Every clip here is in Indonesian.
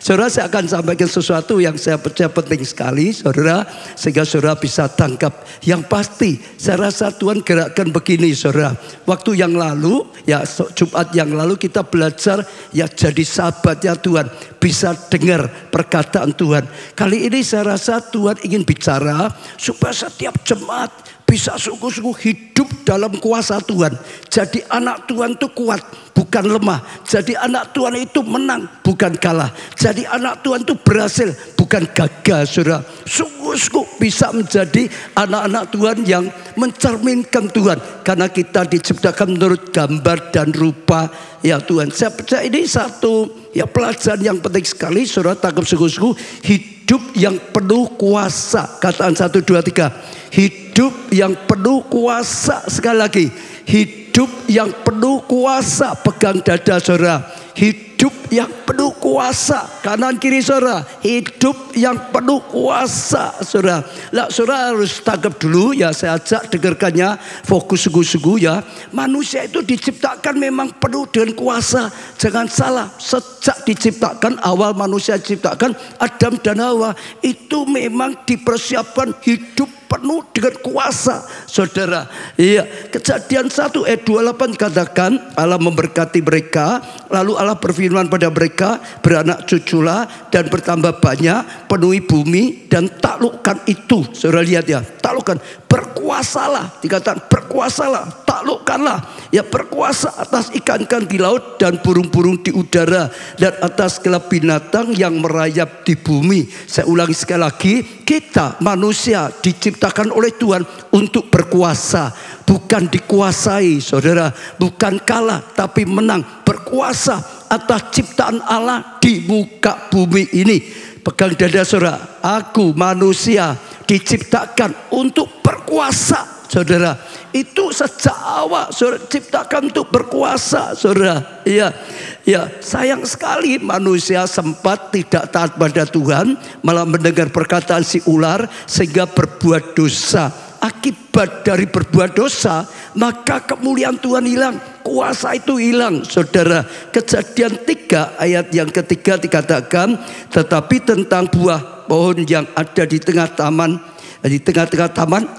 Saudara, saya akan sampaikan sesuatu yang saya percaya penting sekali, saudara, sehingga saudara bisa tangkap. Yang pasti, saya rasa Tuhan gerakkan begini, saudara. Waktu yang lalu, ya Jumat yang lalu kita belajar ya jadi sahabatnya Tuhan, bisa dengar perkataan Tuhan. Kali ini saya rasa Tuhan ingin bicara supaya setiap jemaat bisa sungguh-sungguh hidup dalam kuasa Tuhan. Jadi anak Tuhan itu kuat, bukan lemah. Jadi anak Tuhan itu menang, bukan kalah. Jadi anak Tuhan itu berhasil, bukan gagal, saudara. Sungguh-sungguh bisa menjadi anak-anak Tuhan yang mencerminkan Tuhan. Karena kita diciptakan menurut gambar dan rupa ya Tuhan. Saya percaya ini satu ya pelajaran yang penting sekali, saudara. Tangkap sungguh-sungguh, hidup yang penuh kuasa. Kataan 1, 2, 3. Hidup yang penuh kuasa. Sekali lagi, hidup yang penuh kuasa. Pegang dada saudara. Hidup yang penuh kuasa. Kanan kiri saudara. Hidup yang penuh kuasa saudara. Lah saudara harus tangkap dulu ya. Saya ajak dengarkannya. Fokus sungguh-sungguh ya. Manusia itu diciptakan memang penuh dengan kuasa. Jangan salah. Sejak diciptakan, awal manusia diciptakan, Adam dan Hawa, itu memang dipersiapkan hidup penuh dengan kuasa, saudara. Iya, Kejadian 1 ayat 28 katakan Allah memberkati mereka, lalu Allah berfirman pada mereka, beranak cuculah dan bertambah banyak, penuhi bumi dan taklukkan itu. Saudara lihat ya, taklukkan, berkuasalah, dikatakan berkuasalah, taklukkanlah, ya berkuasa atas ikan-ikan di laut dan burung-burung di udara dan atas segala binatang yang merayap di bumi. Saya ulangi sekali lagi, kita manusia diciptakan oleh Tuhan untuk berkuasa, bukan dikuasai, saudara, bukan kalah tapi menang, berkuasa atas ciptaan Allah di muka bumi ini. Pegang dada saudara, aku manusia diciptakan untuk berkuasa, saudara. Itu sejak awal saudara ciptakan untuk berkuasa, saudara. Iya, ya, sayang sekali manusia sempat tidak taat pada Tuhan, malah mendengar perkataan si ular sehingga berbuat dosa. Akibat dari berbuat dosa, maka kemuliaan Tuhan hilang, kuasa itu hilang, saudara. Kejadian 3 ayat yang ketiga dikatakan, tetapi tentang buah pohon yang ada di tengah taman,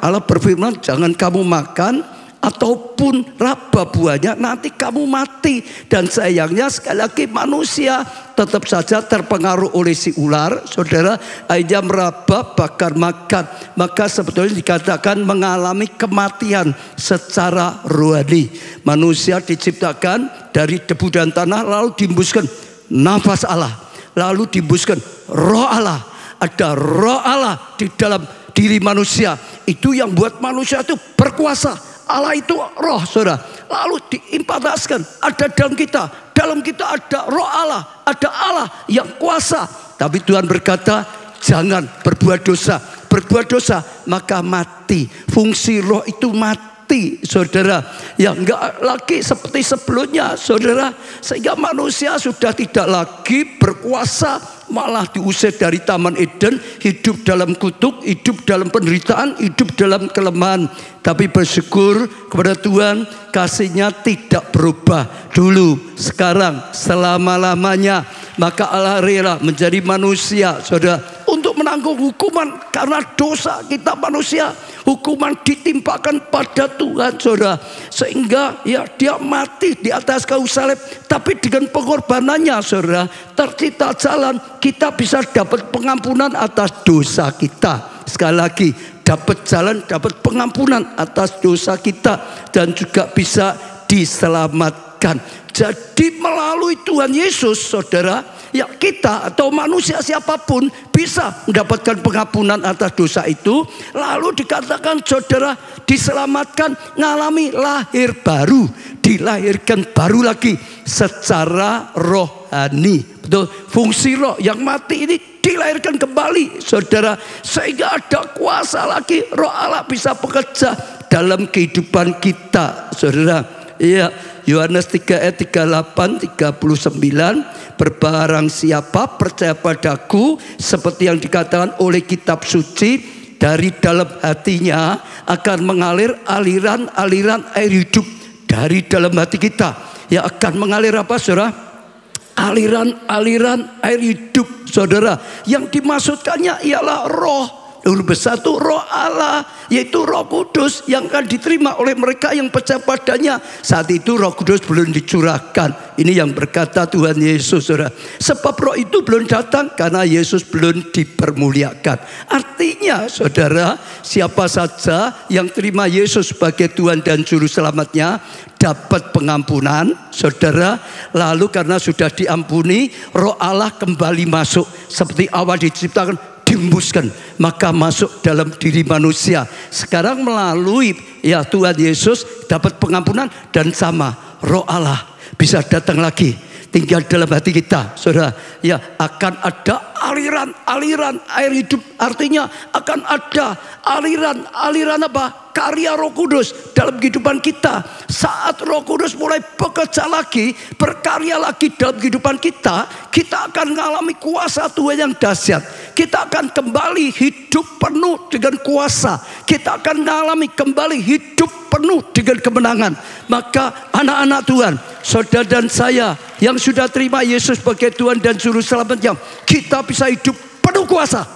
Allah berfirman, jangan kamu makan ataupun raba buahnya, nanti kamu mati. Dan sayangnya sekali lagi manusia tetap saja terpengaruh oleh si ular, saudara. Akhirnya meraba bahkan makan. Maka sebetulnya dikatakan mengalami kematian secara rohani. Manusia diciptakan dari debu dan tanah, lalu dihembuskan nafas Allah, lalu dihembuskan roh Allah. Ada roh Allah di dalam diri manusia. Itu yang buat manusia itu berkuasa. Allah itu roh, saudara. Lalu diimpartasikan, ada dalam kita. Dalam kita ada roh Allah, ada Allah yang kuasa. Tapi Tuhan berkata, jangan berbuat dosa. Berbuat dosa maka mati. Fungsi roh itu mati, saudara. Ya enggak lagi seperti sebelumnya, saudara. Sehingga manusia sudah tidak lagi berkuasa, malah diusir dari Taman Eden, hidup dalam kutuk, hidup dalam penderitaan, hidup dalam kelemahan. Tapi bersyukur kepada Tuhan, kasih-Nya tidak berubah dulu, sekarang, selama-lamanya. Maka Allah rela menjadi manusia, saudara, untuk menanggung hukuman karena dosa kita manusia. Hukuman ditimpakan pada Tuhan, saudara, sehingga ya dia mati di atas kayu salib. Tapi dengan pengorbanannya, saudara, tercipta jalan kita bisa dapat pengampunan atas dosa kita. Sekali lagi, dapat jalan, dapat pengampunan atas dosa kita, dan juga bisa diselamatkan. Jadi melalui Tuhan Yesus, saudara, ya kita atau manusia siapapun bisa mendapatkan pengampunan atas dosa itu. Lalu dikatakan, saudara, diselamatkan, ngalami lahir baru, dilahirkan baru lagi secara rohani. Betul, fungsi roh yang mati ini dilahirkan kembali, saudara, sehingga ada kuasa lagi, roh Allah bisa bekerja dalam kehidupan kita, saudara. Iya, Yohanes 3 ayat 38, 39, berbarang siapa percaya padaku, seperti yang dikatakan oleh kitab suci, dari dalam hatinya akan mengalir aliran-aliran air hidup. Dari dalam hati kita ya akan mengalir apa, saudara? aliran-aliran air hidup, saudara. Yang dimaksudkannya ialah roh. Huruf besar itu roh Allah, yaitu Roh Kudus yang akan diterima oleh mereka yang percaya padanya. Saat itu Roh Kudus belum dicurahkan. Ini yang berkata Tuhan Yesus, saudara. Sebab roh itu belum datang karena Yesus belum dipermuliakan. Artinya, saudara, siapa saja yang terima Yesus sebagai Tuhan dan Juru Selamatnya dapat pengampunan, saudara. Lalu karena sudah diampuni, Roh Allah kembali masuk seperti awal diciptakan, dihembuskan, maka masuk dalam diri manusia. Sekarang melalui Tuhan Yesus dapat pengampunan, dan sama Roh Allah bisa datang lagi tinggal dalam hati kita, saudara. Akan ada aliran-aliran air hidup. Artinya akan ada aliran-aliran apa? Karya Roh Kudus dalam kehidupan kita. Saat Roh Kudus mulai bekerja lagi, berkarya lagi dalam kehidupan kita, kita akan mengalami kuasa Tuhan yang dahsyat. Kita akan kembali hidup penuh dengan kuasa. Kita akan mengalami kembali hidup penuh dengan kemenangan. Maka anak-anak Tuhan, saudara dan saya yang sudah terima Yesus sebagai Tuhan dan Juru Selamatnya, kita bisa hidup penuh kuasa.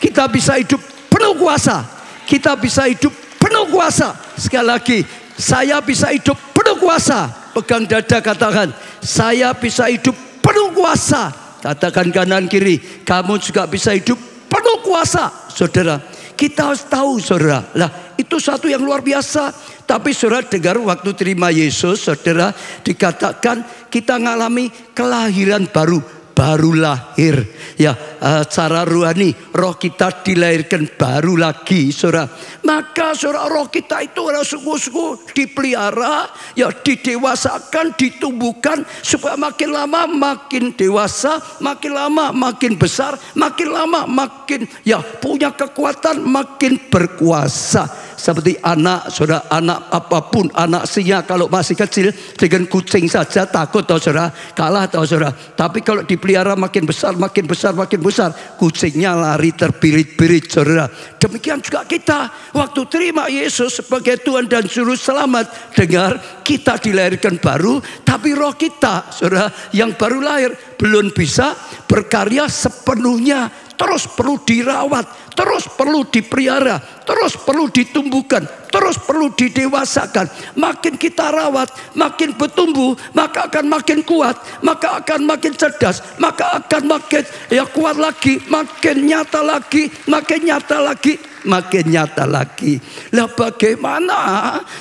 Kita bisa hidup penuh kuasa. Kita bisa hidup penuh kuasa. Sekali lagi, saya bisa hidup penuh kuasa. Pegang dada, katakan, saya bisa hidup penuh kuasa. Katakan kanan kiri, kamu juga bisa hidup penuh kuasa, saudara. Kita harus tahu, saudara, itu satu yang luar biasa. Tapi saudara dengar, waktu terima Yesus, saudara, dikatakan kita mengalami kelahiran baru. Baru lahir, secara rohani roh kita dilahirkan baru lagi, saudara. Maka saudara, roh kita itu harus sungguh-sungguh dipelihara, didewasakan, ditumbuhkan, supaya makin lama makin dewasa, makin lama makin besar, makin lama makin punya kekuatan, makin berkuasa. Seperti anak, saudara, anak apapun, anak singa kalau masih kecil dengan kucing saja takut, tahu saudara, kalah, tahu saudara. Tapi kalau dipelihara makin besar, makin besar, makin besar, kucingnya lari terbirit-birit, saudara. Demikian juga kita waktu terima Yesus sebagai Tuhan dan Juru Selamat. Dengar, kita dilahirkan baru, tapi roh kita, saudara, yang baru lahir belum bisa berkarya sepenuhnya. Terus perlu dirawat, terus perlu dipelihara, terus perlu ditumbuhkan, terus perlu didewasakan. Makin kita rawat, makin bertumbuh, maka akan makin kuat, maka akan makin cerdas, maka akan makin kuat lagi, makin nyata lagi, makin nyata lagi, makin nyata lagi. Lah bagaimana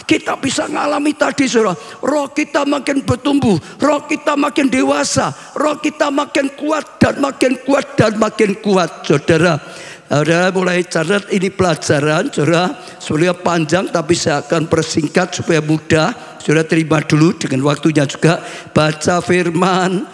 kita bisa mengalami tadi, saudara? Roh kita makin bertumbuh, roh kita makin dewasa, roh kita makin kuat dan makin kuat dan makin kuat, saudara. Saudara mulai catat ini pelajaran, saudara. Sebenarnya panjang tapi saya akan persingkat supaya mudah. Saudara terima dulu dengan waktunya juga. Baca firman,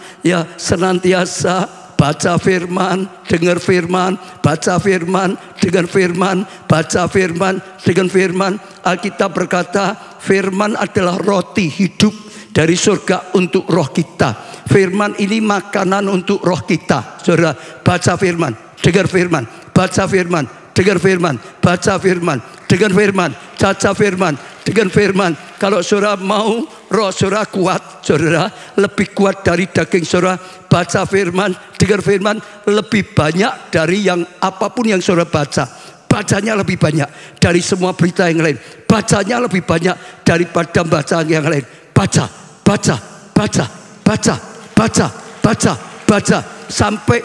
senantiasa baca firman, dengar firman, baca firman, dengar firman, baca firman, dengan firman. Alkitab berkata, firman adalah roti hidup dari surga untuk roh kita. Firman ini makanan untuk roh kita. Saudara, baca firman, dengar firman, baca firman, dengar firman, baca firman, dengar firman, baca firman, dengan firman. Kalau saudara mau roh saudara kuat, saudara, lebih kuat dari daging saudara, baca firman, dengar firman, lebih banyak dari yang apapun yang saudara baca. Bacanya lebih banyak dari semua berita yang lain. Bacanya lebih banyak daripada bacaan yang lain. Baca, baca, baca, baca, baca, baca, baca, sampai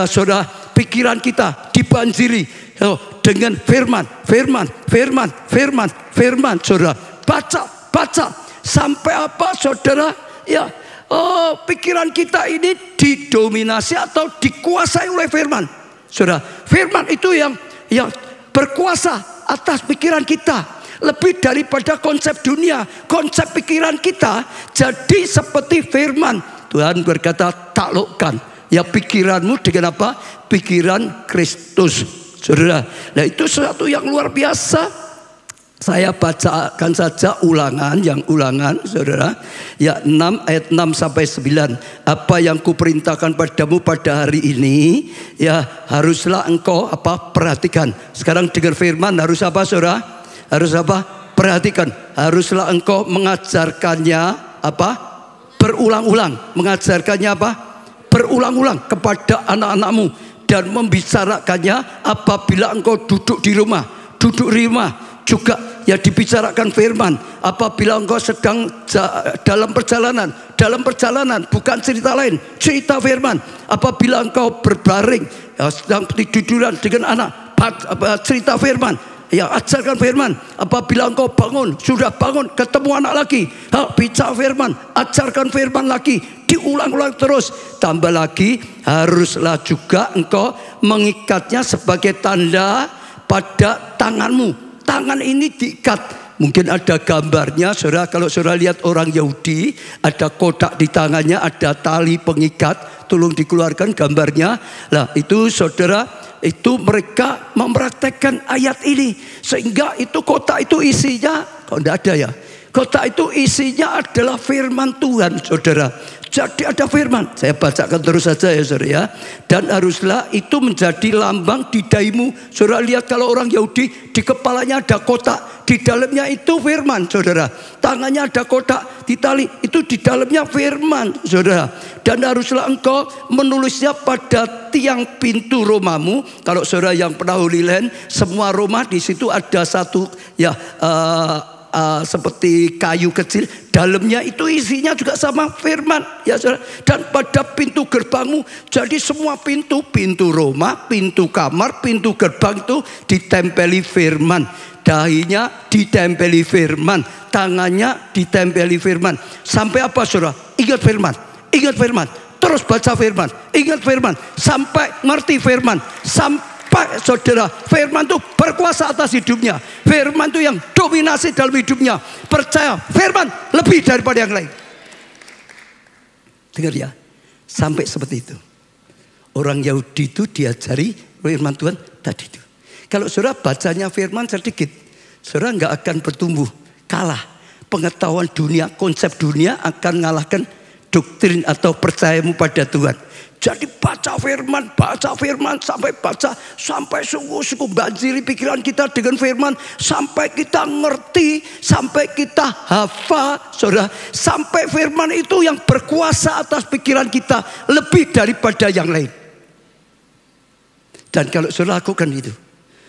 saudara, pikiran kita dibanjiri dengan firman, firman, firman, firman, firman, saudara. Baca, baca, sampai apa, saudara? Pikiran kita ini didominasi atau dikuasai oleh firman, saudara. Firman itu yang berkuasa atas pikiran kita. Lebih daripada konsep dunia, konsep pikiran kita jadi seperti firman. Tuhan berkata, taklukkan pikiranmu dengan apa? Pikiran Kristus, saudara. Nah, itu sesuatu yang luar biasa. Saya bacakan saja ulangan, saudara. 6 ayat 6 sampai 9. Apa yang kuperintahkan padamu pada hari ini, haruslah engkau perhatikan. Sekarang dengar firman, harus apa, saudara? Harus apa? Perhatikan. Haruslah engkau mengajarkannya berulang-ulang. Mengajarkannya berulang-ulang kepada anak-anakmu dan membicarakannya apabila engkau duduk di rumah. Duduk di rumah juga ya dibicarakan firman. Apabila engkau sedang dalam perjalanan bukan cerita lain, cerita firman. Apabila engkau berbaring ya, sedang tiduran dengan anak, cerita firman. Ya, ajarkan firman. Apabila engkau bangun, sudah bangun, ketemu anak lagi, bicara firman, ajarkan firman lagi, diulang-ulang terus. Tambah lagi, haruslah juga engkau mengikatnya sebagai tanda pada tanganmu. Tangan ini diikat. Mungkin ada gambarnya, saudara. Kalau saudara lihat orang Yahudi, ada kotak di tangannya, ada tali pengikat. Tolong dikeluarkan gambarnya. Nah, itu saudara, itu mereka mempraktekkan ayat ini. Sehingga itu kotak itu isinya, kok tidak ada ya? Kotak itu isinya adalah firman Tuhan, saudara. Jadi ada firman. Saya bacakan terus saja ya, saudara ya. Dan haruslah itu menjadi lambang di dahimu. Saudara lihat kalau orang Yahudi, di kepalanya ada kotak, di dalamnya itu firman, saudara. Tangannya ada kotak, di tali, itu di dalamnya firman, saudara. Dan haruslah engkau menulisnya pada tiang pintu rumahmu. Kalau saudara yang pernah Holy Land, semua rumah di situ ada satu ya seperti kayu kecil, dalamnya itu isinya juga sama firman ya saudara. Dan pada pintu gerbangmu, jadi semua pintu rumah, pintu kamar, pintu gerbang itu ditempeli firman. Dahinya ditempeli firman, tangannya ditempeli firman. Sampai apa saudara? Ingat firman, ingat firman, terus baca firman, ingat firman, sampai ngerti firman, sampai saudara firman itu berkuasa atas hidupnya. Firman itu yang dominasi dalam hidupnya. Percaya firman lebih daripada yang lain. Dengar ya, sampai seperti itu. Orang Yahudi itu diajari firman Tuhan tadi itu. Kalau saudara bacanya firman sedikit, saudara nggak akan bertumbuh, kalah. Pengetahuan dunia, konsep dunia akan mengalahkan doktrin atau percayamu pada Tuhan. Jadi baca firman sampai sungguh-sungguh banjiri pikiran kita dengan firman, sampai kita ngerti, sampai kita hafal, saudara. Sampai firman itu yang berkuasa atas pikiran kita lebih daripada yang lain. Dan kalau saudara lakukan itu,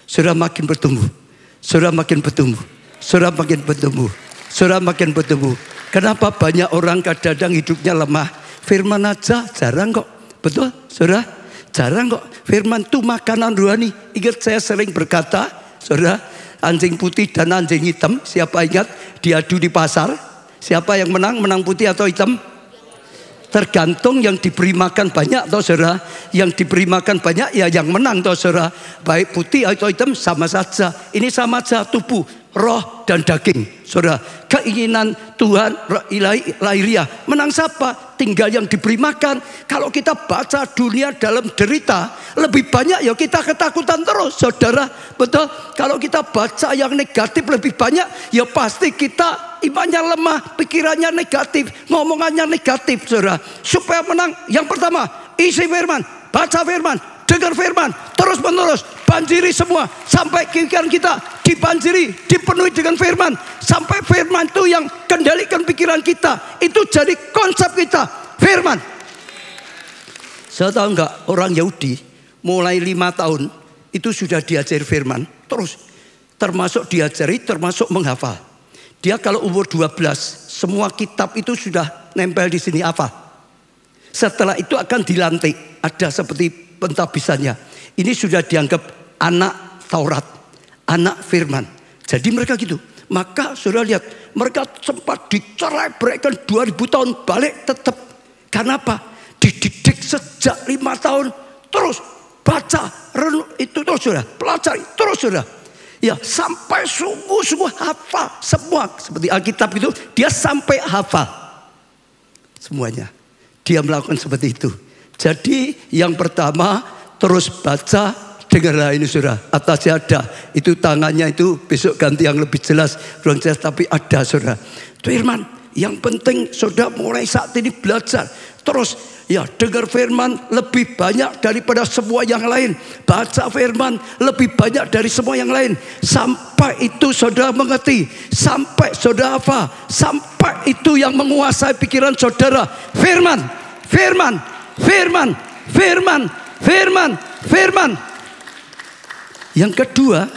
saudara makin bertumbuh, saudara makin bertumbuh, saudara makin bertumbuh, saudara makin bertumbuh. Kenapa banyak orang kadang-kadang hidupnya lemah? Firman aja jarang kok. Betul, saudara? Jarang kok. Firman itu makanan rohani. Ingat saya sering berkata, saudara, anjing putih dan anjing hitam, siapa ingat diadu di pasar? Siapa yang menang? Menang putih atau hitam? Tergantung yang diberi makan banyak atau saudara. Yang diberi makan banyak ya yang menang atau saudara. Baik putih atau hitam sama saja. Ini sama saja, tubuh, roh dan daging, saudara. Keinginan Tuhan ilahi lahiriah menang siapa? Tinggal yang diberi makan. Kalau kita baca dunia dalam derita, lebih banyak ya kita ketakutan terus, saudara. Betul? Kalau kita baca yang negatif lebih banyak, ya pasti kita imannya lemah, pikirannya negatif, ngomongannya negatif, saudara. Supaya menang, yang pertama isi firman, baca firman, dengar firman, terus menerus banjiri semua sampai pikiran kita dibanjiri, dipenuhi dengan firman, sampai firman itu yang kendalikan pikiran kita, itu jadi konsep kita, firman. Saya tahu enggak, orang Yahudi mulai 5 tahun itu sudah diajari firman, terus termasuk diajari, termasuk menghafal. Dia kalau umur 12, semua kitab itu sudah nempel di sini hafal. Setelah itu akan dilantik, ada seperti pentabisannya. Ini sudah dianggap anak Taurat, anak firman. Jadi mereka gitu. Maka saudara lihat, mereka sempat dicerai beraikan 2000 tahun, balik tetap. Karena apa? Dididik sejak 5 tahun, terus baca, renung, itu terus saudara, pelajari, terus saudara. Ya, sampai sungguh-sungguh hafal semua. Seperti Alkitab itu, dia sampai hafal semuanya. Dia melakukan seperti itu. Jadi yang pertama, terus baca, dengarlah ini saudara. Atasnya ada, itu tangannya itu besok ganti yang lebih jelas, kurang jelas tapi ada saudara. Firman, yang penting saudara mulai saat ini belajar. Terus ya dengar firman lebih banyak daripada semua yang lain. Baca firman lebih banyak dari semua yang lain. Sampai itu saudara mengerti, sampai saudara hafal, sampai itu yang menguasai pikiran saudara. Firman, firman, firman, firman, firman, firman. Yang kedua,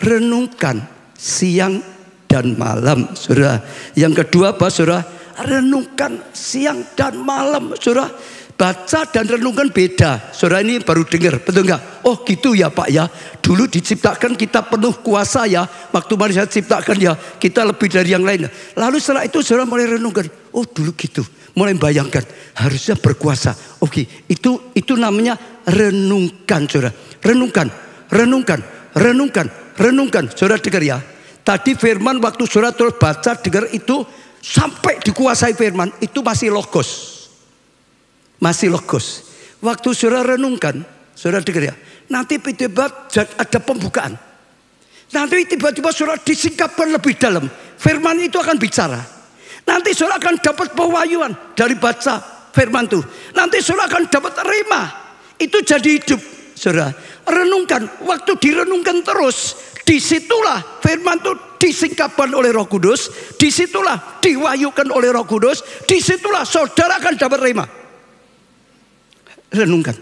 renungkan siang dan malam, saudara. Yang kedua apa, saudara? Renungkan siang dan malam, saudara. Baca dan renungkan beda. Saudara ini baru dengar, betul enggak? Oh gitu ya Pak ya. Dulu diciptakan kita penuh kuasa ya. Waktu manusia diciptakan ya, kita lebih dari yang lain. Lalu setelah itu saudara mulai renungkan. Oh dulu gitu. Mulai bayangkan harusnya berkuasa. Oke, itu namanya renungkan, saudara. Renungkan, renungkan, renungkan, renungkan. Saudara dengar ya. Tadi firman waktu saudara terus baca dengar itu sampai dikuasai firman itu masih logos. Masih logos. Waktu saudara renungkan, saudara dengar ya. Nanti tiba-tiba ada pembukaan. Nanti tiba-tiba saudara disingkapkan lebih dalam. Firman itu akan bicara. Nanti saudara akan dapat pewahyuan dari baca firman itu. Nanti saudara akan dapat rema. Itu jadi hidup. Saudara, renungkan. Waktu direnungkan terus, disitulah firman itu disingkapkan oleh Roh Kudus. Disitulah diwahyukan oleh Roh Kudus. Disitulah saudara akan dapat rema. Renungkan,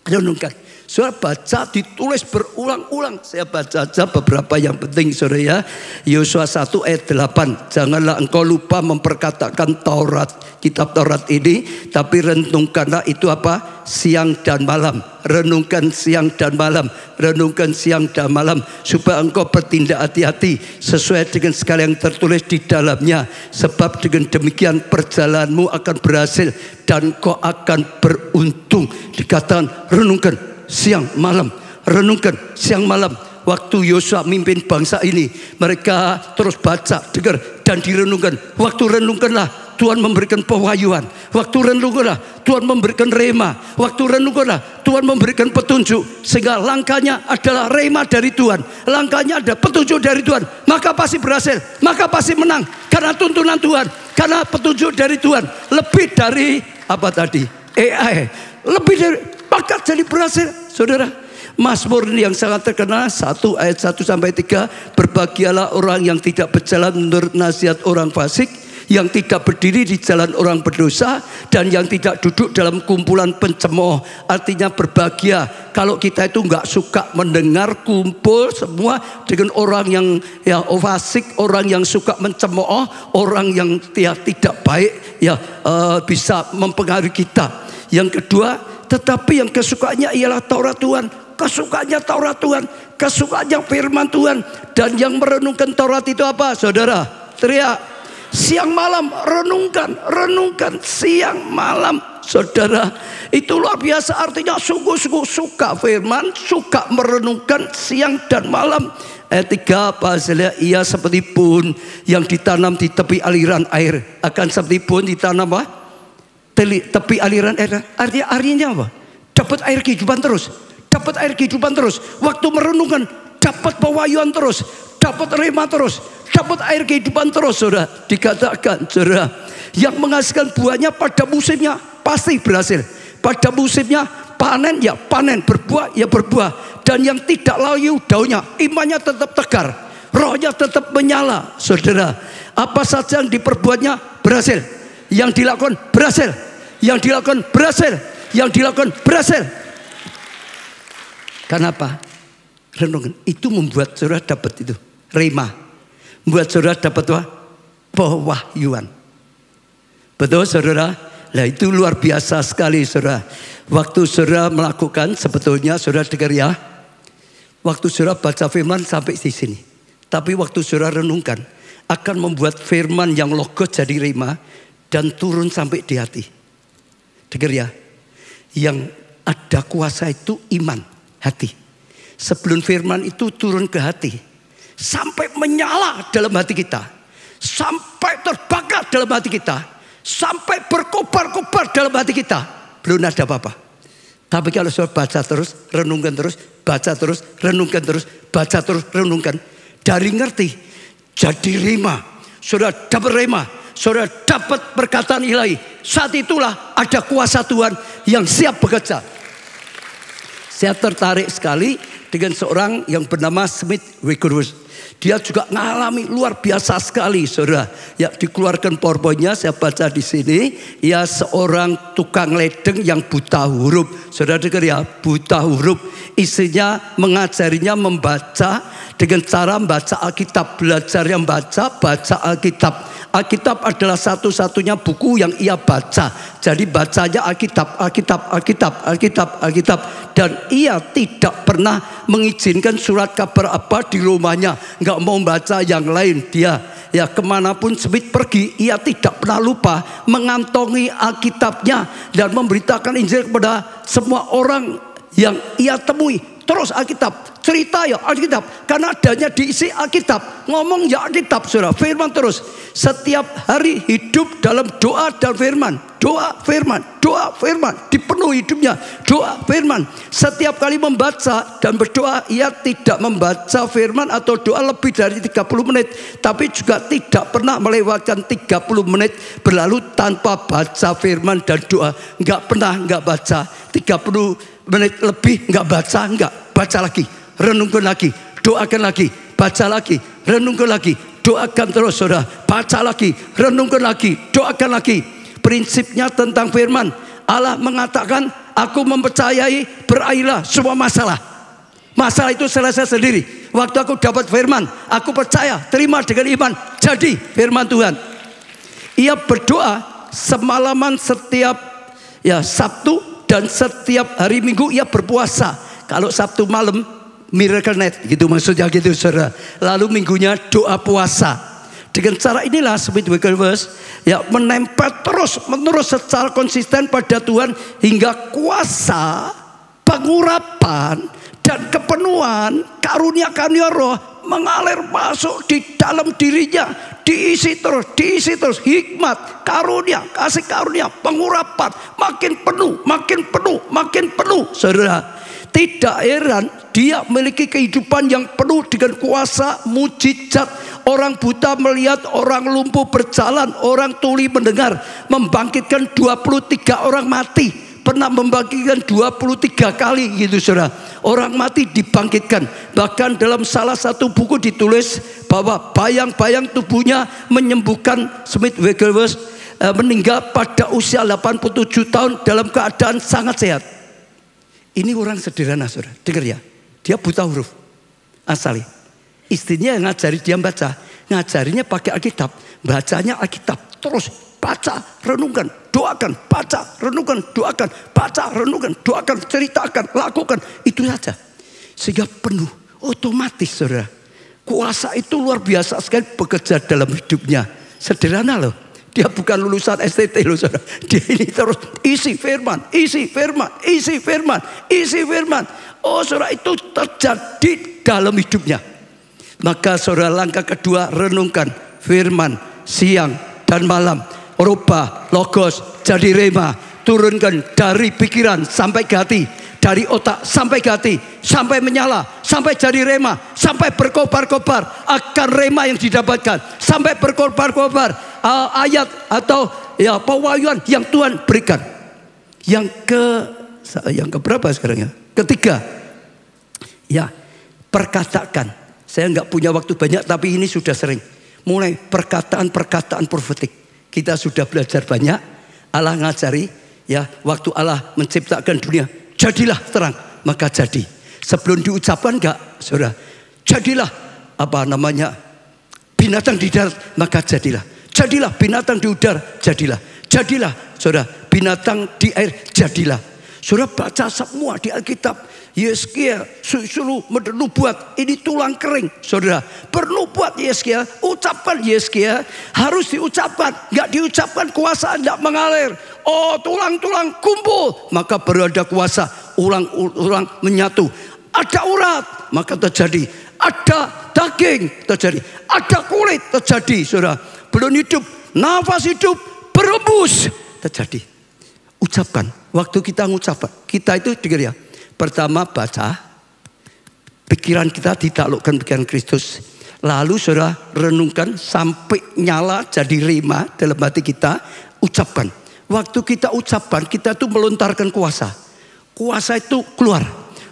renungkan. Saudara baca, ditulis berulang-ulang. Saya baca aja beberapa yang penting saudara ya. Yosua 1 ayat 8. Janganlah engkau lupa memperkatakan Taurat, kitab Taurat ini, tapi renungkanlah itu apa? Siang dan malam. Renungkan siang dan malam. Renungkan siang dan malam. Supaya engkau bertindak hati-hati sesuai dengan segala yang tertulis di dalamnya. Sebab dengan demikian perjalananmu akan berhasil dan kau akan beruntung. Dikatakan renungkan siang malam, renungkan siang malam. Waktu Yosua mimpin bangsa ini, mereka terus baca, dengar dan direnungkan. Waktu renungkanlah Tuhan memberikan pewahyuan. Waktu renungkanlah Tuhan memberikan rema. Waktu renungkanlah Tuhan memberikan petunjuk. Sehingga langkahnya adalah rema dari Tuhan. Langkahnya ada petunjuk dari Tuhan. Maka pasti berhasil. Maka pasti menang. Karena tuntunan Tuhan. Karena petunjuk dari Tuhan. Lebih dari apa tadi? AI. Lebih dari, maka jadi berhasil. Saudara, Mazmur ini yang sangat terkenal 1 ayat 1 sampai 3. Berbahagialah orang yang tidak berjalan menurut nasihat orang fasik, yang tidak berdiri di jalan orang berdosa, dan yang tidak duduk dalam kumpulan pencemooh. Artinya berbahagia kalau kita itu nggak suka mendengar kumpul semua dengan orang yang ya fasik, orang yang suka mencemooh, orang yang tidak baik ya, bisa mempengaruhi kita. Yang kedua, tetapi yang kesukaannya ialah Taurat Tuhan. Kesukaannya Taurat Tuhan, kesukaannya firman Tuhan. Dan yang merenungkan Taurat itu apa, saudara? Teriak, siang malam renungkan, renungkan siang malam. Saudara, itu luar biasa. Artinya sungguh-sungguh suka firman, suka merenungkan siang dan malam. Ayat 3 apa hasilnya? Ia seperti pohon yang ditanam di tepi aliran air. Akan seperti pohon ditanam apa? Tepi aliran air. Artinya apa? Dapat air kehidupan terus. Dapat air kehidupan terus. Waktu merenungkan dapat pewahyuan terus. Dapat rema terus. Dapat air kehidupan terus, saudara. Dikatakan, saudara, yang menghasilkan buahnya pada musimnya pasti berhasil. Pada musimnya panen ya panen, berbuah ya berbuah. Dan yang tidak layu daunnya, imannya tetap tegar, rohnya tetap menyala. Saudara, apa saja yang diperbuatnya berhasil. Yang dilakukan berhasil. Yang dilakukan berhasil. Yang dilakukan berhasil. Kenapa? Renungan itu membuat saudara dapat itu rema, membuat saudara dapat apa? Pewahyuan. Betul saudara? Nah itu luar biasa sekali saudara. Waktu saudara melakukan, sebetulnya saudara dengar ya, waktu saudara baca firman sampai di sini, tapi waktu saudara renungkan akan membuat firman yang logos jadi rema dan turun sampai di hati. Dengar ya, yang ada kuasa itu iman, hati. Sebelum firman itu turun ke hati, sampai menyala dalam hati kita, sampai terbakar dalam hati kita, sampai berkobar-kobar dalam hati kita, belum ada apa-apa. Tapi kalau saudara baca terus, renungkan terus, baca terus, renungkan terus, baca terus, renungkan, dari ngerti jadi rema. Saudara dapat rema, saudara dapat perkataan ilahi. Saat itulah ada kuasa Tuhan yang siap bekerja. Saya tertarik sekali dengan seorang yang bernama Smith Wigglesworth. Dia juga mengalami luar biasa sekali, saudara. Ya, dikeluarkan PowerPoint-nya, saya baca di sini. Ya, seorang tukang ledeng yang buta huruf. Saudara dengar ya, buta huruf. Isinya mengajarinya membaca dengan cara membaca Alkitab. Belajar yang baca Alkitab. Alkitab adalah satu-satunya buku yang ia baca. Jadi bacanya Alkitab. Dan ia tidak pernah mengizinkan surat kabar apa di rumahnya. Nggak mau baca yang lain. Dia ya kemanapun Smith pergi, ia tidak pernah lupa mengantongi Alkitabnya dan memberitakan Injil kepada semua orang yang ia temui. Terus Alkitab, cerita ya Alkitab, karena adanya diisi Alkitab, ngomong ya Alkitab, saudara, firman terus. Setiap hari hidup dalam doa dan firman, doa firman, dipenuhi hidupnya doa firman. Setiap kali membaca dan berdoa, ia tidak membaca firman atau doa lebih dari 30 menit, tapi juga tidak pernah melewatkan 30 menit berlalu tanpa baca firman dan doa. Enggak baca 30 menit lebih, enggak baca lagi, renungkan lagi, doakan lagi, baca lagi, renungkan lagi, doakan terus, saudara, baca lagi, renungkan lagi, doakan lagi. Prinsipnya tentang firman, Allah mengatakan, aku mempercayai berakhirlah semua masalah. Masalah itu selesai sendiri. Waktu aku dapat firman, aku percaya, terima dengan iman, jadi firman Tuhan. Ia berdoa semalaman setiap Sabtu. Dan setiap hari Minggu ia berpuasa. Kalau Sabtu malam Miracle Night, gitu maksudnya gitu, saudara. Lalu minggunya doa puasa. Dengan cara inilah Smith Wigglesworth menempel terus menerus secara konsisten pada Tuhan hingga kuasa, pengurapan dan kepenuhan karunia-karunia roh mengalir masuk di dalam dirinya, diisi terus hikmat, karunia, kasih karunia, pengurapan makin penuh, saudara. Tidak heran dia memiliki kehidupan yang penuh dengan kuasa, mujizat. Orang buta melihat, orang lumpuh berjalan, orang tuli mendengar, membangkitkan 23 orang mati. Pernah membangkitkan 23 kali gitu, saudara. Orang mati dibangkitkan. Bahkan dalam salah satu buku ditulis bahwa bayang-bayang tubuhnya menyembuhkan Smith Wigglesworth meninggal pada usia 87 tahun dalam keadaan sangat sehat. Ini orang sederhana, saudara. Dengar ya, dia buta huruf asali. Istrinya yang ngajari dia baca, ngajarinya pakai Alkitab, bacanya Alkitab terus. Baca, renungkan, doakan, baca, renungkan, doakan, baca, renungkan, doakan, ceritakan, lakukan. Itu saja. Sehingga penuh, otomatis, saudara. Kuasa itu luar biasa sekali bekerja dalam hidupnya. Sederhana loh. Dia bukan lulusan STT loh, saudara. Dia ini terus isi firman. Oh, saudara, itu terjadi dalam hidupnya. Maka saudara, langkah kedua, renungkan firman siang dan malam. Rubah logos jadi rema. Turunkan dari pikiran sampai ke hati, dari otak sampai ke hati, sampai menyala, sampai jadi rema, sampai berkobar-kobar akan rema yang didapatkan, sampai berkobar-kobar ayat atau pewahyuan yang Tuhan berikan. Yang keberapa sekarang ya? Ketiga, perkatakan. Saya nggak punya waktu banyak, tapi ini sudah sering. Mulai perkataan profetik. Kita sudah belajar banyak. Allah ngajari, waktu Allah menciptakan dunia, jadilah terang, maka jadi. Sebelum diucapkan enggak, saudara, jadilah binatang di darat, maka jadilah. Jadilah binatang di udara, jadilah. Jadilah, saudara, binatang di air, jadilah. Saudara baca semua di Alkitab. Yeskia suruh nubuat, ini tulang kering, saudara. Bernubuat Yeskia, ucapkan Yeskia, harus diucapkan. Enggak diucapkan kuasa tidak mengalir. Oh, tulang-tulang kumpul, maka baru ada kuasa. Ulang menyatu. Ada urat, maka terjadi. Ada daging, terjadi. Ada kulit, terjadi, saudara. Belum hidup, nafas hidup, berembus, terjadi. Ucapkan. Waktu kita mengucapkan, kita itu dengar ya. Pertama baca, pikiran kita ditaklukkan pikiran Kristus. Lalu saudara renungkan sampai nyala jadi rema dalam hati kita. Ucapkan. Waktu kita ucapkan, kita itu melontarkan kuasa. Kuasa itu keluar.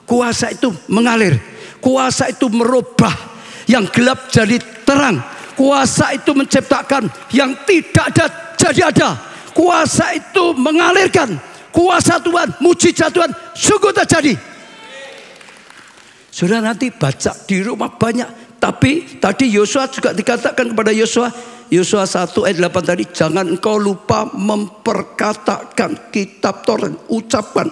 Kuasa itu mengalir. Kuasa itu merubah. yang gelap jadi terang. Kuasa itu menciptakan yang tidak ada jadi ada. Kuasa itu mengalirkan. Kuasa Tuhan, mujizat Tuhan sungguh terjadi. Sudah nanti baca di rumah banyak. Tapi tadi Yosua juga dikatakan kepada Yosua 1 ayat 8 tadi, jangan engkau lupa memperkatakan kitab Taurat. Ucapkan.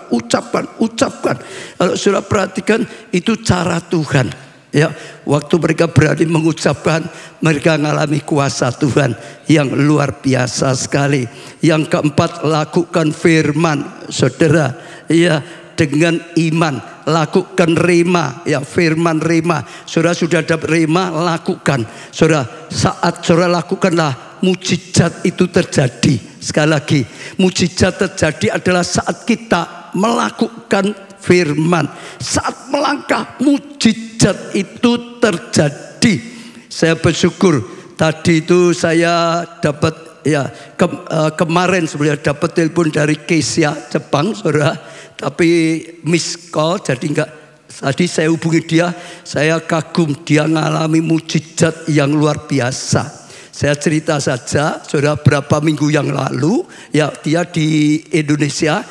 Kalau sudah perhatikan, itu cara Tuhan. Ya, waktu mereka berani mengucapkan, mereka mengalami kuasa Tuhan yang luar biasa sekali. Yang keempat, lakukan firman, saudara. Ya, dengan iman, lakukan rema, ya, firman rema. Saudara sudah dapat rema, lakukan. Saudara, saat saudara lakukanlah, mujizat itu terjadi. Sekali lagi, mujizat terjadi adalah saat kita melakukan firman. Saat melangkah, mujizat itu terjadi. Saya bersyukur tadi itu saya dapat, ya, kemarin sebenarnya dapat telepon dari Kesia Jepang, saudara. Tapi miss call, jadi enggak. Tadi saya hubungi dia, saya kagum, dia mengalami mujizat yang luar biasa. Saya cerita saja, saudara, berapa minggu yang lalu, ya, dia di Indonesia,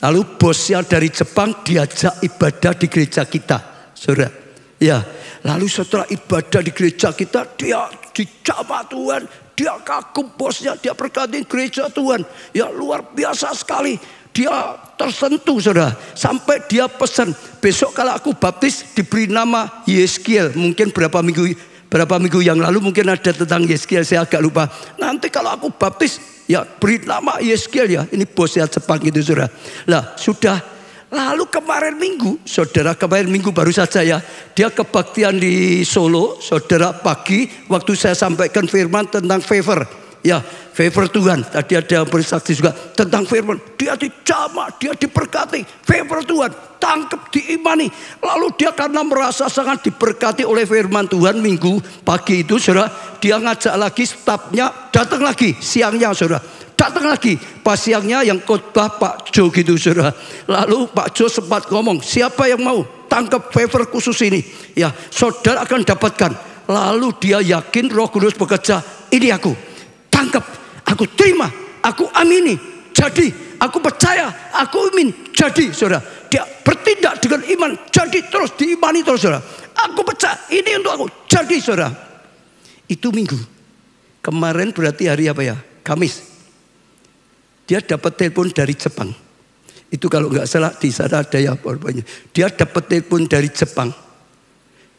lalu bosnya dari Jepang diajak ibadah di gereja kita, saudara. Ya, lalu setelah ibadah di gereja kita, dia dijamah Tuhan, dia kagum bosnya, dia berkati gereja Tuhan, ya, luar biasa sekali. Dia tersentuh, saudara, sampai dia pesan, besok kalau aku baptis diberi nama Yeskiel. Mungkin berapa minggu yang lalu mungkin ada tentang Yeskiel, saya agak lupa. Nanti kalau aku baptis, ya, beri nama Yeskiel, ya. Ini bosnya Jepang itu, saudara. Lah, sudah. Lalu kemarin minggu baru saja, ya, dia kebaktian di Solo, saudara, pagi waktu saya sampaikan firman tentang favor. Ya, favor Tuhan. Tadi ada bersaksi juga tentang firman. Dia dijamah, dia diberkati. Favor Tuhan, tangkap, diimani. Lalu dia karena merasa sangat diberkati oleh firman Tuhan, minggu pagi itu, saudara, dia ngajak lagi stafnya datang lagi siangnya, saudara. Datang lagi pas siangnya yang khotbah Pak Jo gitu, saudara. Lalu Pak Jo sempat ngomong, siapa yang mau tangkap favor khusus ini, ya, saudara akan dapatkan. Lalu dia yakin Roh Kudus bekerja, ini aku. Tangkap, aku terima, aku amini, jadi, aku percaya, aku amin, jadi, saudara. Dia bertindak dengan iman, jadi terus, diimani terus, saudara. Aku percaya, ini untuk aku, jadi, saudara. Itu minggu. Kemarin berarti hari apa, ya? Kamis. Dia dapat telepon dari Jepang. Itu kalau nggak salah di sana ada, ya, pokoknya. Dia dapat telepon dari Jepang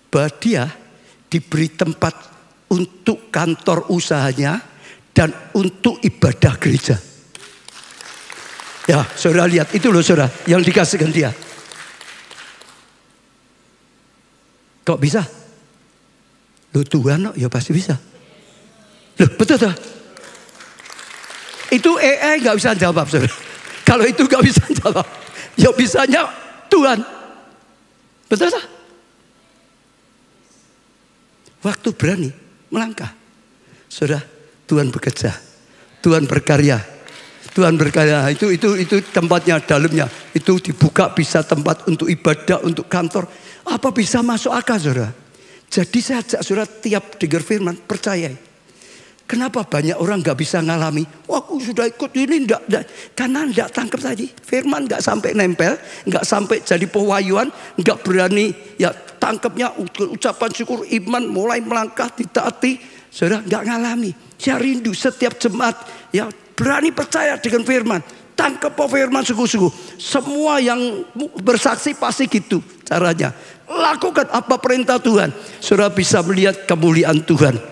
bahwa dia diberi tempat untuk kantor usahanya dan untuk ibadah gereja. Ya, saudara lihat itu loh, saudara, yang dikasihkan dia. Kok bisa? Loh, Tuhan, ya pasti bisa. Loh, betul tak? Itu nggak bisa jawab, saudara. Kalau itu nggak bisa jawab, ya bisanya Tuhan. Betul tak? Waktu berani melangkah, saudara, Tuhan bekerja, Tuhan berkarya, Tuhan berkarya. Itu tempatnya, dalamnya itu dibuka, bisa tempat untuk ibadah, untuk kantor. Apa bisa masuk akal, saudara? Jadi saya ajak saudara tiap dengar firman percaya. Kenapa banyak orang nggak bisa ngalami? Wah, aku sudah ikut ini enggak, karena enggak tangkap tadi. Firman enggak sampai nempel, enggak sampai jadi pewayuan, enggak berani, ya, tangkapnya ucapan syukur, iman, mulai melangkah, ditaati. Saudara enggak ngalami. Saya rindu setiap jemaat, ya, berani percaya dengan firman. Tangkap firman sungguh-sungguh. Semua yang bersaksi pasti gitu caranya. Lakukan apa perintah Tuhan. Saudara bisa melihat kemuliaan Tuhan.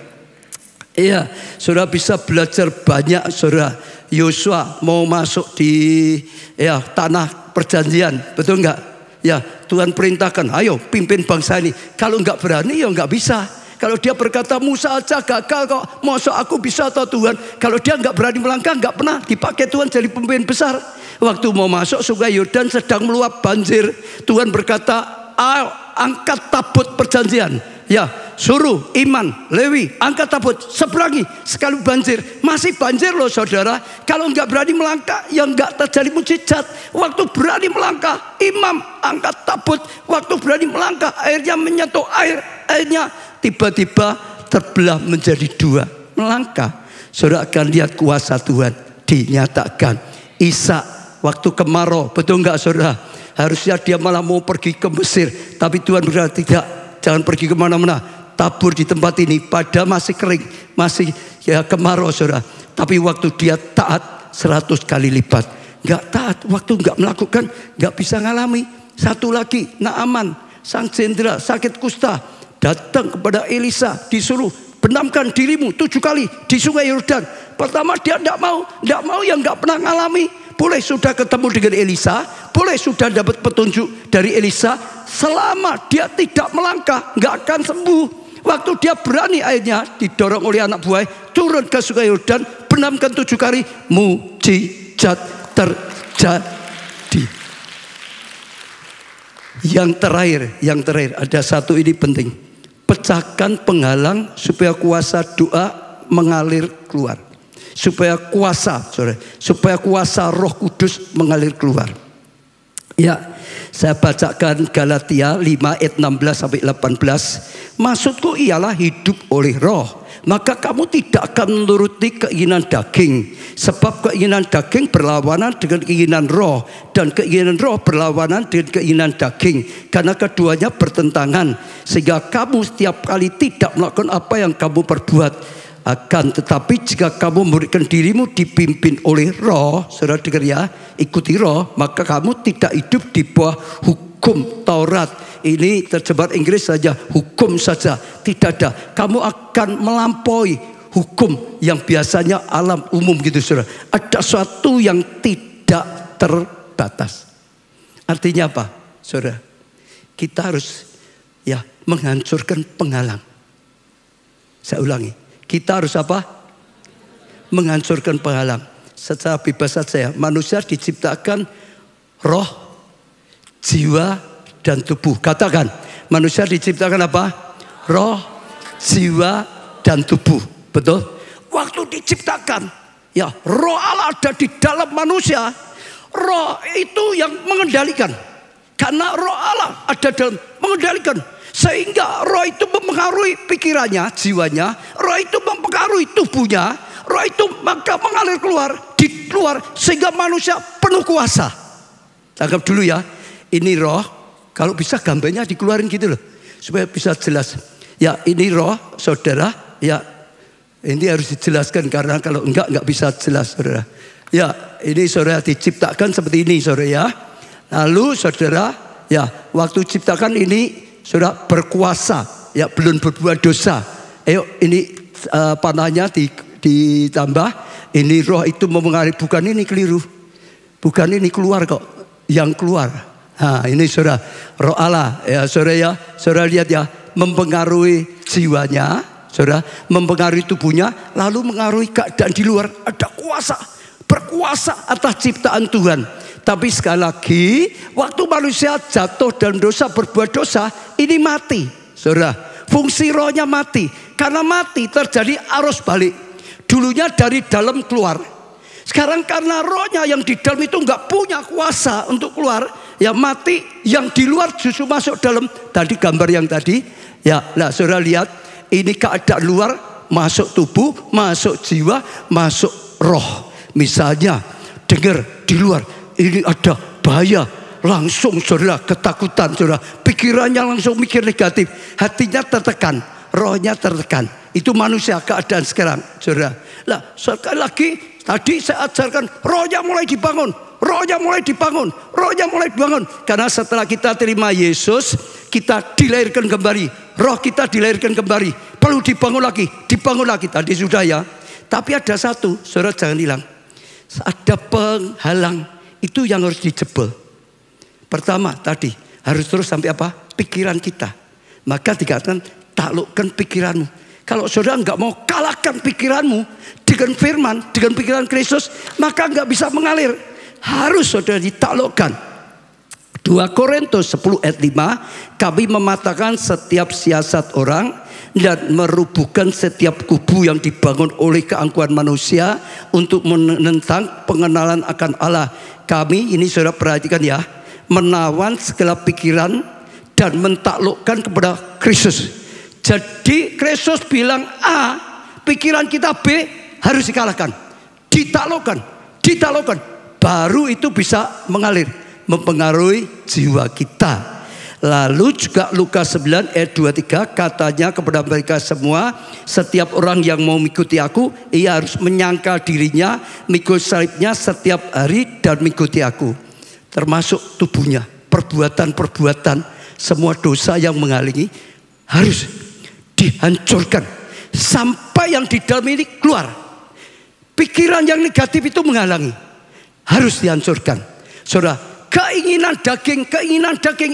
Iya, saudara bisa belajar banyak, saudara. Yosua mau masuk di, ya, tanah perjanjian, betul enggak? Ya, Tuhan perintahkan, ayo pimpin bangsa ini. Kalau enggak berani, ya enggak bisa. Kalau dia berkata Musa aja gagal kok, masa aku bisa atau Tuhan? Kalau dia enggak berani melangkah, enggak pernah dipakai Tuhan jadi pemimpin besar. Waktu mau masuk sungai Yordan sedang meluap banjir, Tuhan berkata, angkat tabut perjanjian. Ya, suruh Iman, Lewi, angkat tabut, seberangi, sekali banjir. Masih banjir loh, saudara. Kalau enggak berani melangkah, ya enggak terjadi mujizat. Waktu berani melangkah, Imam angkat tabut. Waktu berani melangkah, airnya menyentuh airnya tiba-tiba terbelah menjadi dua, melangkah. Saudara akan lihat kuasa Tuhan dinyatakan. Ishak waktu kemarau, betul enggak saudara? Harusnya dia malah mau pergi ke Mesir, tapi Tuhan berkata tidak, jangan pergi kemana-mana, tabur di tempat ini. Padahal masih kering, masih ya kemarau saudara. Tapi waktu dia taat 100 kali lipat. Enggak taat, waktu enggak melakukan, enggak bisa ngalami. Satu lagi, Naaman, sang jenderal sakit kusta, datang kepada Elisa, disuruh benamkan dirimu 7 kali di sungai Yordan. Pertama dia tidak mau yang nggak pernah ngalami. Boleh sudah ketemu dengan Elisa, boleh sudah dapat petunjuk dari Elisa, selama dia tidak melangkah nggak akan sembuh. Waktu dia berani, akhirnya didorong oleh anak buah turun ke sungai Yordan, benamkan 7 kali, mukjizat terjadi. Yang terakhir ada satu, ini penting. Pecahkan penghalang supaya kuasa doa mengalir keluar. Supaya kuasa Roh Kudus mengalir keluar. Ya, saya bacakan Galatia 5 ayat 16 sampai 18. Maksudku ialah hidup oleh Roh, maka kamu tidak akan menuruti keinginan daging. Sebab keinginan daging berlawanan dengan keinginan roh, dan keinginan roh berlawanan dengan keinginan daging. Karena keduanya bertentangan, sehingga kamu setiap kali tidak melakukan apa yang kamu perbuat. Akan tetapi jika kamu memberikan dirimu dipimpin oleh roh, saudara dengar ya, ikuti roh, maka kamu tidak hidup di bawah hukum Taurat. Ini terjemah Inggris saja, hukum saja, tidak ada. Kamu akan melampaui hukum yang biasanya alam umum gitu saudara. Ada sesuatu yang tidak terbatas. Artinya apa saudara? Kita harus ya menghancurkan penghalang. Saya ulangi, kita harus apa? Menghancurkan penghalang. Secara bebas saja, manusia diciptakan roh, jiwa, dan tubuh. Katakan, manusia diciptakan apa? Roh, jiwa, dan tubuh. Betul? Waktu diciptakan, ya roh Allah ada di dalam manusia. Roh itu yang mengendalikan. Karena roh Allah ada dalam mengendalikan. Sehingga roh itu mempengaruhi pikirannya, jiwanya. Roh itu mempengaruhi tubuhnya. Roh itu maka mengalir keluar, di luar, sehingga manusia penuh kuasa. Tangkap dulu ya. Ini roh, kalau bisa gambarnya dikeluarin gitu loh, supaya bisa jelas. Ya ini roh saudara, ya ini harus dijelaskan karena kalau enggak bisa jelas saudara. Ya ini saudara diciptakan seperti ini saudara ya. Lalu saudara ya waktu ciptakan ini saudara berkuasa, ya belum berbuat dosa. Ayo ini panahnya ditambah. Ini roh itu mempengaruhi, bukan ini keliru, bukan ini keluar kok, yang keluar. Nah ini saudara roh Allah ya saudara lihat ya, mempengaruhi jiwanya, saudara mempengaruhi tubuhnya, lalu mengaruhi keadaan di luar. Ada kuasa, berkuasa atas ciptaan Tuhan. Tapi sekali lagi, waktu manusia jatuh dalam dosa, berbuat dosa, ini mati, saudara. Fungsi rohnya mati. Karena mati terjadi arus balik. Dulunya dari dalam keluar. Sekarang karena rohnya yang di dalam itu nggak punya kuasa untuk keluar, ya mati. Yang di luar justru masuk dalam. Tadi gambar yang tadi, ya, nah saudara lihat, ini keadaan luar masuk tubuh, masuk jiwa, masuk roh. Misalnya, dengar di luar. Ini ada bahaya, langsung saudara ketakutan saudara, pikirannya langsung mikir negatif, hatinya tertekan, rohnya tertekan. Itu manusia keadaan sekarang saudara. Lah sekali lagi tadi saya ajarkan, rohnya mulai dibangun, rohnya mulai dibangun, rohnya mulai dibangun. Karena setelah kita terima Yesus, kita dilahirkan kembali, roh kita dilahirkan kembali, perlu dibangun lagi tadi sudah ya. Tapi ada satu saudara, jangan hilang, ada penghalang. Itu yang harus dijebol. Pertama tadi harus terus sampai apa? Pikiran kita. Maka dikatakan taklukkan pikiranmu. Kalau saudara nggak mau kalahkan pikiranmu dengan firman, dengan pikiran Kristus, maka nggak bisa mengalir. Harus saudara ditaklukkan. 2 Korintus 10 ayat 5, kami mematahkan setiap siasat orang dan merubuhkan setiap kubu yang dibangun oleh keangkuhan manusia untuk menentang pengenalan akan Allah. Kami ini saudara perhatikan ya, menawan segala pikiran dan mentaklukkan kepada Kristus. Jadi Kristus bilang A, pikiran kita B harus dikalahkan, ditaklukkan, baru itu bisa mengalir, mempengaruhi jiwa kita. Lalu juga Lukas 9 ayat 23 katanya kepada mereka semua, setiap orang yang mau mengikuti aku, ia harus menyangkal dirinya, mikul salibnya setiap hari dan mengikuti aku. Termasuk tubuhnya, perbuatan-perbuatan, semua dosa yang menghalangi harus dihancurkan sampai yang di dalam ini keluar. Pikiran yang negatif itu menghalangi, harus dihancurkan. Saudara, keinginan daging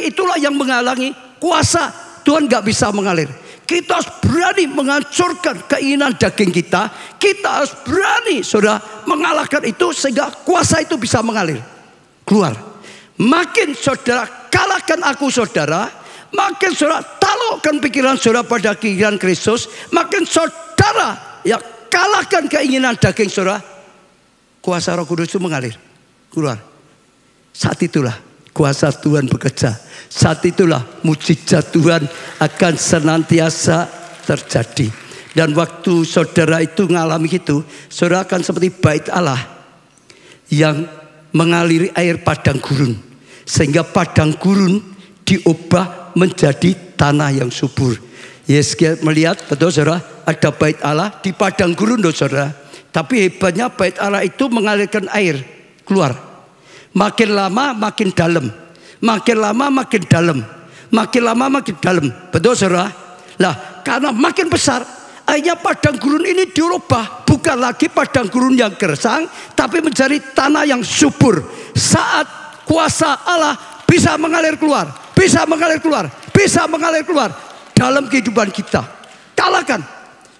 itulah yang menghalangi kuasa Tuhan, nggak bisa mengalir. Kita harus berani menghancurkan keinginan daging kita. Kita harus berani, saudara, mengalahkan itu sehingga kuasa itu bisa mengalir, keluar. Makin saudara kalahkan aku, saudara, makin saudara taklukkan pikiran saudara pada pikiran Kristus, makin saudara ya kalahkan keinginan daging saudara, kuasa Roh Kudus itu mengalir, keluar. Saat itulah kuasa Tuhan bekerja. Saat itulah mujizat Tuhan akan senantiasa terjadi. Dan waktu saudara itu mengalami itu, saudara akan seperti bait Allah yang mengaliri air padang gurun, sehingga padang gurun diubah menjadi tanah yang subur. Yeskiel melihat, betul saudara, ada bait Allah di padang gurun loh saudara. Tapi hebatnya bait Allah itu mengalirkan air keluar. Makin lama makin dalam, makin lama makin dalam, makin lama makin dalam. Betul saudara? Lah, karena makin besar, akhirnya padang gurun ini diubah, bukan lagi padang gurun yang gersang, tapi menjadi tanah yang subur. Saat kuasa Allah bisa mengalir keluar, bisa mengalir keluar, bisa mengalir keluar dalam kehidupan kita. Kalahkan,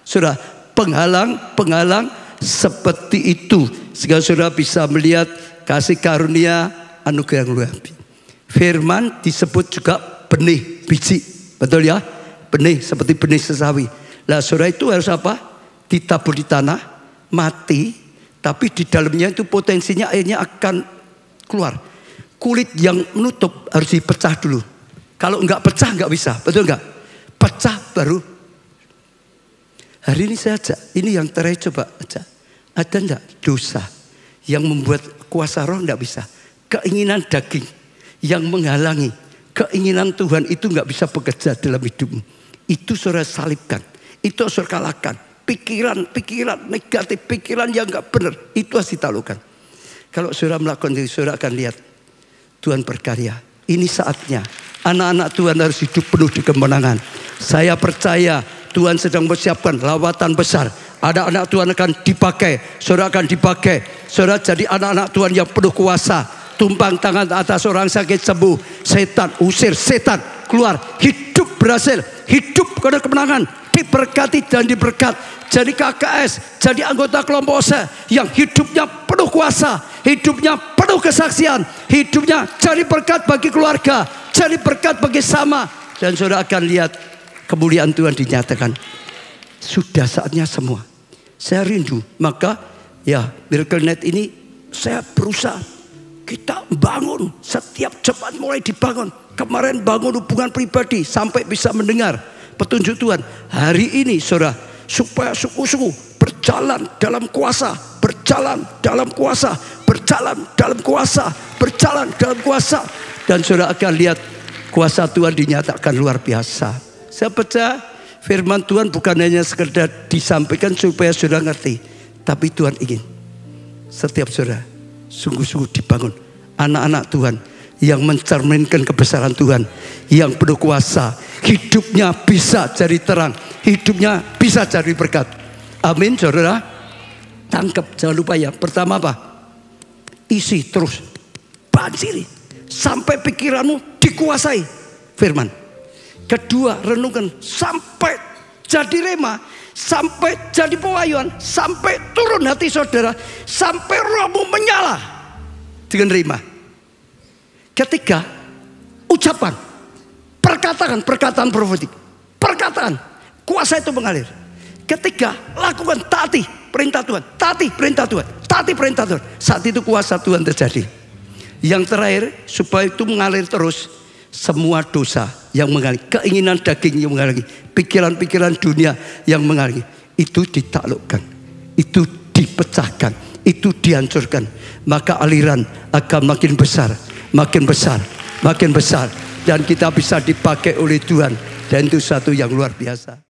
saudara, penghalang seperti itu, sehingga saudara bisa melihat kasih karunia anugerah yang luar biasa. Firman disebut juga benih biji, betul ya? Benih seperti benih sesawi. Lah saudara itu harus apa? Ditabur di tanah, mati, tapi di dalamnya itu potensinya airnya akan keluar. Kulit yang menutup harus dipecah dulu. Kalau enggak pecah enggak bisa, betul enggak? Pecah baru. Hari ini saya ajak, ini yang terakhir coba ajak. Ada enggak dosa yang membuat kuasa roh enggak bisa? Keinginan daging yang menghalangi keinginan Tuhan itu enggak bisa bekerja dalam hidupmu. Itu saudara salibkan, itu saudara kalahkan. Pikiran negatif, pikiran yang enggak benar, itu harus ditaklukkan. Kalau saudara melakukan itu, saudara akan lihat Tuhan berkarya. Ini saatnya anak-anak Tuhan harus hidup penuh di kemenangan. Saya percaya Tuhan sedang mempersiapkan lawatan besar. Ada anak Tuhan akan dipakai, saudara akan dipakai. Saudara jadi anak-anak Tuhan yang penuh kuasa. Tumpang tangan atas orang sakit sembuh. Setan usir, setan keluar. Hidup berhasil, hidup karena kemenangan. Diberkati dan diberkat. Jadi KKS, jadi anggota kelompok saya yang hidupnya penuh kuasa, hidupnya penuh kesaksian, hidupnya jadi berkat bagi keluarga, jadi berkat bagi sama. Dan saudara akan lihat kemuliaan Tuhan dinyatakan. Sudah saatnya semua. Saya rindu. Maka ya Miracle Net ini saya berusaha. Kita bangun. Setiap Jumat mulai dibangun. Kemarin bangun hubungan pribadi. Sampai bisa mendengar petunjuk Tuhan. Hari ini saudara, supaya suku-suku berjalan dalam kuasa. Berjalan dalam kuasa. Berjalan dalam kuasa. Berjalan dalam kuasa. Dan saudara akan lihat kuasa Tuhan dinyatakan luar biasa. Saya percaya firman Tuhan bukan hanya sekedar disampaikan supaya saudara ngerti. Tapi Tuhan ingin setiap saudara sungguh-sungguh dibangun. Anak-anak Tuhan yang mencerminkan kebesaran Tuhan. Yang penuh kuasa. Hidupnya bisa jadi terang. Hidupnya bisa jadi berkat. Amin saudara. Tangkap, jangan lupa ya. Pertama apa? Isi terus. Banjiri. Sampai pikiranmu dikuasai firman. Kedua, renungkan sampai jadi rema, sampai jadi pewahyuan, sampai turun hati saudara, sampai rohmu menyala dengan rema. Ketiga, ucapan, perkataan profetik, perkataan, kuasa itu mengalir. Ketiga, lakukan, taati perintah Tuhan, taati perintah Tuhan, taati perintah Tuhan. Saat itu kuasa Tuhan terjadi. Yang terakhir, supaya itu mengalir terus, semua dosa yang menghalangi, keinginan daging yang menghalangi, pikiran-pikiran dunia yang menghalangi, itu ditaklukkan, itu dipecahkan, itu dihancurkan. Maka aliran akan makin besar, makin besar, makin besar, dan kita bisa dipakai oleh Tuhan. Dan itu satu yang luar biasa.